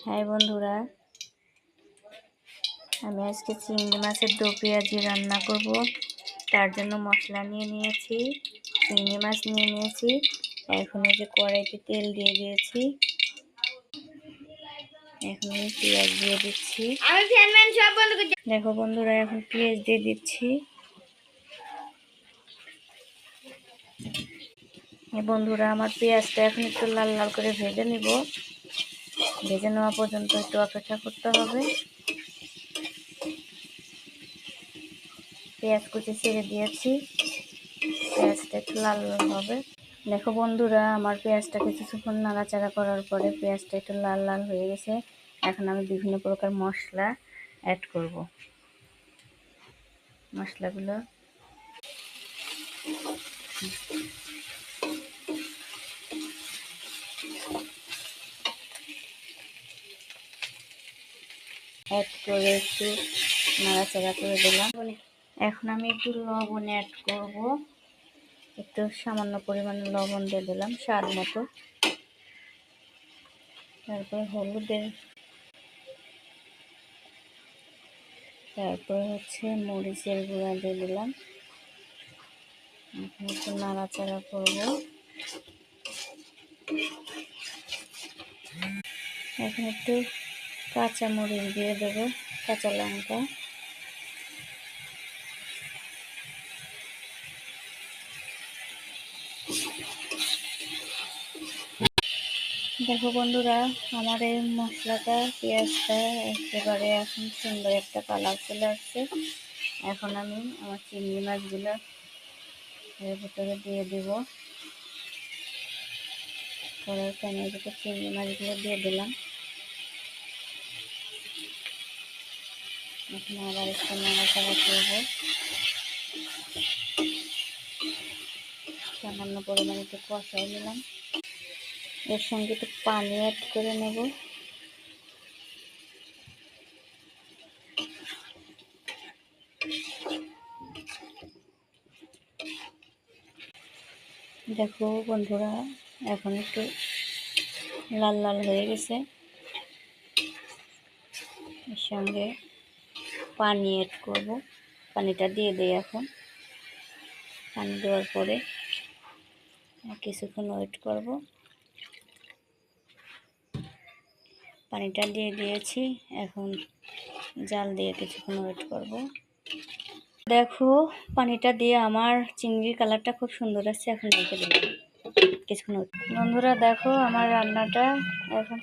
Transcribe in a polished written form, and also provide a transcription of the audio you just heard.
High বন্ধুরা, আমি আজকে চিংড়ি মাছের দো পেঁয়াজি রান্না করব। তার জন্য মশলা নিয়ে নিয়েছি, চিংড়ি মাছ নিয়ে নিয়েছি। এখন এই যে কড়াইতে তেল দিয়ে দিয়েছি। এখন আমি পেঁয়াজ দিয়ে দিচ্ছি। দেখো বন্ধুরা, এখন পেঁয়াজ দিয়ে দিচ্ছি। বন্ধুরা, আমার পেঁয়াজটা এখন একটু লাল লাল করে ভেজে নিব। ভেজে নেওয়া পর্যন্ত একটু অপেক্ষা করতে হবে। পেঁয়াজ কুচি ছেড়ে দিয়েছি, পেঁয়াজটা একটু লাল লাল হবে। দেখো বন্ধুরা, আমার পেঁয়াজটা কিছুক্ষণ নাড়াচাড়া করার পরে পেঁয়াজটা একটু লাল লাল হয়ে গেছে। এখন আমি বিভিন্ন প্রকার মশলা অ্যাড করব। মশলাগুলো অ্যাড করে একটু নাড়াচাড়া করে দিলাম। এখন আমি একটু লবণ অ্যাড করব। একটু সামান্য পরিমাণে লবণ দিয়ে দিলাম স্বাদ মতো। তারপর মরিচের গুঁড়া দিয়ে দিলাম। এখন একটু নাড়াচাড়া করব। এখন একটু কাঁচা মরিচ দিয়ে দেবো, কাঁচা লঙ্কা। দেখো বন্ধুরা, আমার এই মশলাটা পেঁয়াজটা একেবারে এখন সুন্দর একটা কালার চলে আসছে। এখন আমি আমার চিংড়ি মাছগুলো এর ভিতরে দিয়ে দেব। কড়াই প্যানের ভিতরে চিংড়ি মাছগুলো দিয়ে দিলাম। এখন আবার একটু নাড়াচাড়া করব। সামান্য পরিমাণে একটু কষাই নিলাম। এর সঙ্গে একটু পানি অ্যাড করে নেব। দেখো বন্ধুরা, এখন একটু লাল লাল হয়ে গেছে। এর সঙ্গে পানি অ্যাড করব। পানিটা দিয়ে দিই এখন। পানি দেওয়ার পরে কিছুক্ষণ ওয়েট করব। পানিটা দিয়ে দিয়েছি, এখন জাল দিয়ে কিছুক্ষণ ওয়েট করব। দেখো, পানিটা দিয়ে আমার চিংড়ির কালারটা খুব সুন্দর আসছে। এখন রেখে দিলাম কিছুক্ষণ। বন্ধুরা দেখো, আমার রান্নাটা এখন